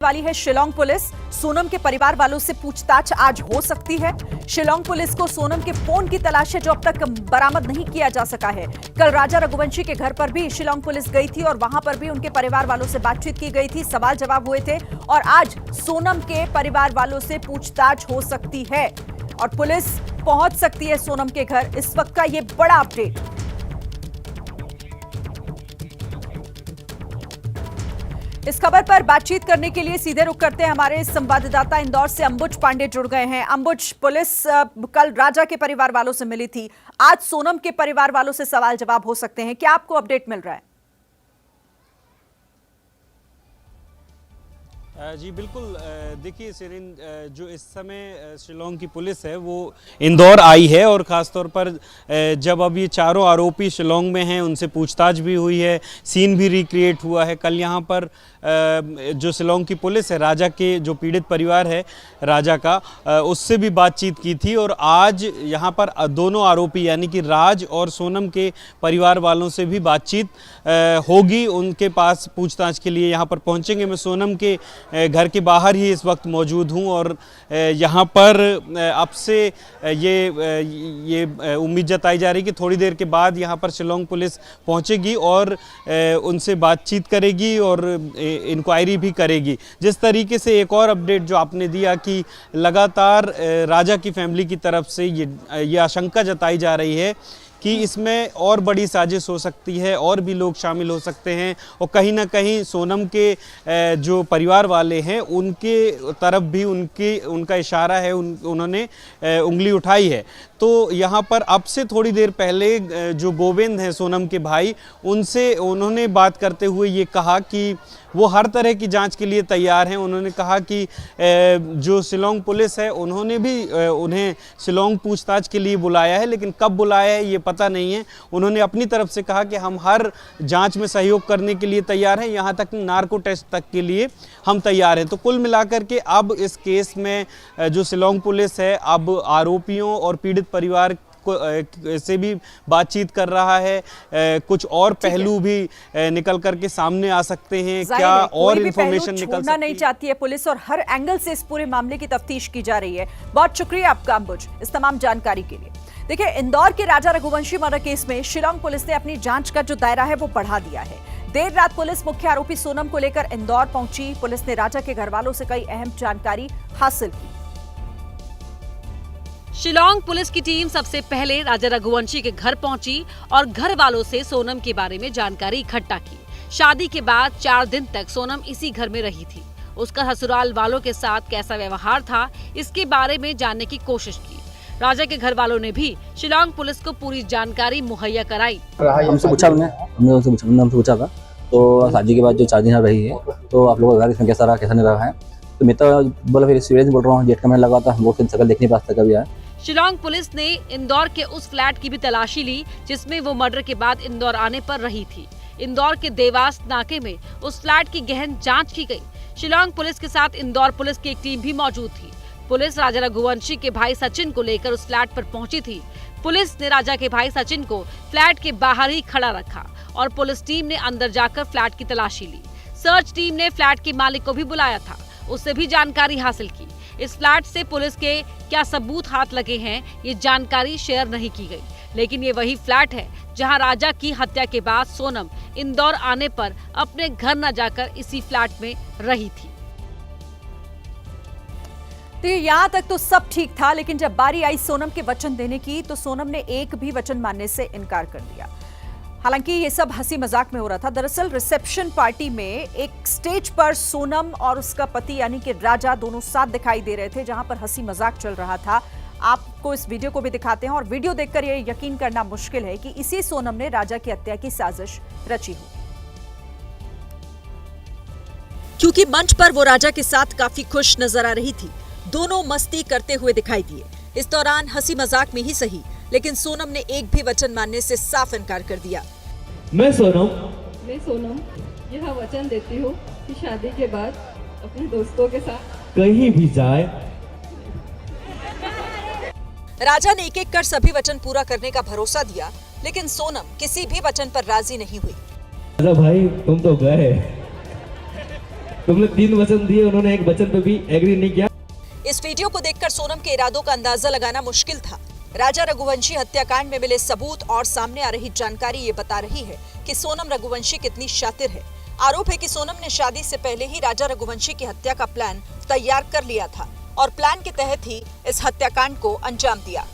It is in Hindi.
वाली है शिलांग पुलिस। सोनम के परिवार वालों से पूछताछ आज हो सकती है। शिलांग पुलिस को सोनम के फोन की तलाश है जो अब तक बरामद नहीं किया जा सका है। कल राजा रघुवंशी के घर पर भी शिलांग पुलिस गई थी और वहां पर भी उनके परिवार वालों से बातचीत की गई थी, सवाल जवाब हुए थे और आज सोनम के परिवार वालों से पूछताछ हो सकती है और पुलिस पहुंच सकती है सोनम के घर। इस वक्त का यह बड़ा अपडेट। इस खबर पर बातचीत करने के लिए सीधे रुख करते हैं हमारे संवाददाता इंदौर से अंबुज पांडे जुड़ गए हैं। अंबुज, पुलिस कल राजा के परिवार वालों से मिली थी, आज सोनम के परिवार वालों से सवाल जवाब हो सकते हैं, क्या आपको अपडेट मिल रहा है? जी बिल्कुल, देखिए सेरिन, जो इस समय शिलांग की पुलिस है वो इंदौर आई है और ख़ास तौर पर जब अब ये चारों आरोपी शिलांग में हैं उनसे पूछताछ भी हुई है, सीन भी रिक्रिएट हुआ है। कल यहाँ पर जो शिलांग की पुलिस है, राजा के जो पीड़ित परिवार है राजा का, उससे भी बातचीत की थी और आज यहाँ पर दोनों आरोपी यानी कि राज और सोनम के परिवार वालों से भी बातचीत होगी। उनके पास पूछताछ के लिए यहाँ पर पहुँचेंगे। मैं सोनम के घर के बाहर ही इस वक्त मौजूद हूँ और यहाँ पर अब से ये उम्मीद जताई जा रही है कि थोड़ी देर के बाद यहाँ पर शिलांग पुलिस पहुँचेगी और उनसे बातचीत करेगी और इंक्वायरी भी करेगी। जिस तरीके से एक और अपडेट जो आपने दिया कि लगातार राजा की फैमिली की तरफ से ये आशंका जताई जा रही है कि इसमें और बड़ी साजिश हो सकती है और भी लोग शामिल हो सकते हैं और कहीं ना कहीं सोनम के जो परिवार वाले हैं उनके तरफ भी उनका इशारा है, उन्होंने उंगली उठाई है। तो यहाँ पर अब से थोड़ी देर पहले जो गोविंद हैं सोनम के भाई, उनसे उन्होंने बात करते हुए ये कहा कि वो हर तरह की जांच के लिए तैयार हैं। उन्होंने कहा कि जो शिलांग पुलिस है उन्होंने भी उन्हें शिलांग पूछताछ के लिए बुलाया है, लेकिन कब बुलाया है ये पता नहीं है। उन्होंने अपनी तरफ से कहा कि हम हर जांच में सहयोग करने के लिए तैयार हैं, यहाँ तक नार्को टेस्ट तक के लिए हम तैयार हैं। तो कुल मिलाकर के अब इस केस में जो शिलांग पुलिस है अब आरोपियों और पीड़ित परिवार से भी बातचीत कर रहा है। कुछ और पहलू भी निकल करके सामने आ सकते हैं, क्या और इन्फॉर्मेशन निकल सकती है नहीं चाहती है पुलिस और हर एंगल से इस पूरे मामले की तफ्तीश की जा रही है। बहुत शुक्रिया आपका अंबुज इस तमाम जानकारी के लिए। देखिए, इंदौर के राजा रघुवंशी मर्डर केस में शिलांग पुलिस ने अपनी जांच का जो दायरा है वो बढ़ा दिया है। देर रात पुलिस मुख्य आरोपी सोनम को लेकर इंदौर पहुंची। पुलिस ने राजा के घर वालों से कई अहम जानकारी हासिल की। शिलांग पुलिस की टीम सबसे पहले राजा रघुवंशी के घर पहुंची और घर वालों से सोनम के बारे में जानकारी इकट्ठा की। शादी के बाद 4 दिन तक सोनम इसी घर में रही थी। उसका ससुराल वालों के साथ कैसा व्यवहार था, इसके बारे में जानने की कोशिश की। राजा के घर वालों ने भी शिलांग पुलिस को पूरी जानकारी मुहैया कराई। हमसे पूछा था तो शादी के बाद जो 4 दिन रही है तो आप लोगों का घर इसमें कैसा रहा, कैसा नहीं रहा है। तो मैं तो बोला फिर सीरियस बोल रहा हूँ, जेट का मैंने लगा था, वो शकल देख नहीं पाता कभी आया। शिलांग पुलिस ने इंदौर के उस फ्लैट की भी तलाशी ली जिसमें वो मर्डर के बाद इंदौर आने पर रही थी। इंदौर के देवास नाके में उस फ्लैट की गहन जांच की गई। शिलांग पुलिस के साथ इंदौर पुलिस की एक टीम भी मौजूद थी। पुलिस राजा रघुवंशी के भाई सचिन को लेकर उस फ्लैट पर पहुंची थी। पुलिस ने राजा के भाई सचिन को फ्लैट के बाहर ही खड़ा रखा और पुलिस टीम ने अंदर जाकर फ्लैट की तलाशी ली। सर्च टीम ने फ्लैट के मालिक को भी बुलाया था, उससे भी जानकारी हासिल की। इस फ्लैट से पुलिस के क्या सबूत हाथ लगे हैं ये जानकारी शेयर नहीं की गई, लेकिन ये वही फ्लैट है जहां राजा की हत्या के बाद सोनम इंदौर आने पर अपने घर न जाकर इसी फ्लैट में रही थी। तो यहाँ तक तो सब ठीक था, लेकिन जब बारी आई सोनम के वचन देने की तो सोनम ने एक भी वचन मानने से इनकार कर दिया। हालांकि ये सब हंसी मजाक में हो रहा था। दरअसल रिसेप्शन पार्टी में एक स्टेज पर सोनम और उसका पति यानी कि राजा दोनों साथ दिखाई दे रहे थे, जहां पर हंसी मजाक चल रहा था। आपको इस वीडियो को भी दिखाते हैं और वीडियो देखकर ये यकीन करना मुश्किल है कि इसी सोनम ने राजा की हत्या की साजिश रची हो, क्योंकि मंच पर वो राजा के साथ काफी खुश नजर आ रही थी। दोनों मस्ती करते हुए दिखाई दिए। इस दौरान हंसी मजाक में ही सही, लेकिन सोनम ने एक भी वचन मानने से साफ इनकार कर दिया। मैं सोनम यह वचन देती हूँ कि शादी के बाद अपने दोस्तों के साथ कहीं भी जाए। राजा ने एक एक कर सभी वचन पूरा करने का भरोसा दिया, लेकिन सोनम किसी भी वचन पर राजी नहीं हुई। राजा भाई तुम तो गए, तुमने 3 वचन दिए, उन्होंने एक वचन पे भी एग्री नहीं किया। इस वीडियो को देखकर सोनम के इरादों का अंदाजा लगाना मुश्किल था। राजा रघुवंशी हत्याकांड में मिले सबूत और सामने आ रही जानकारी ये बता रही है कि सोनम रघुवंशी कितनी शातिर है। आरोप है कि सोनम ने शादी से पहले ही राजा रघुवंशी की हत्या का प्लान तैयार कर लिया था और प्लान के तहत ही इस हत्याकांड को अंजाम दिया।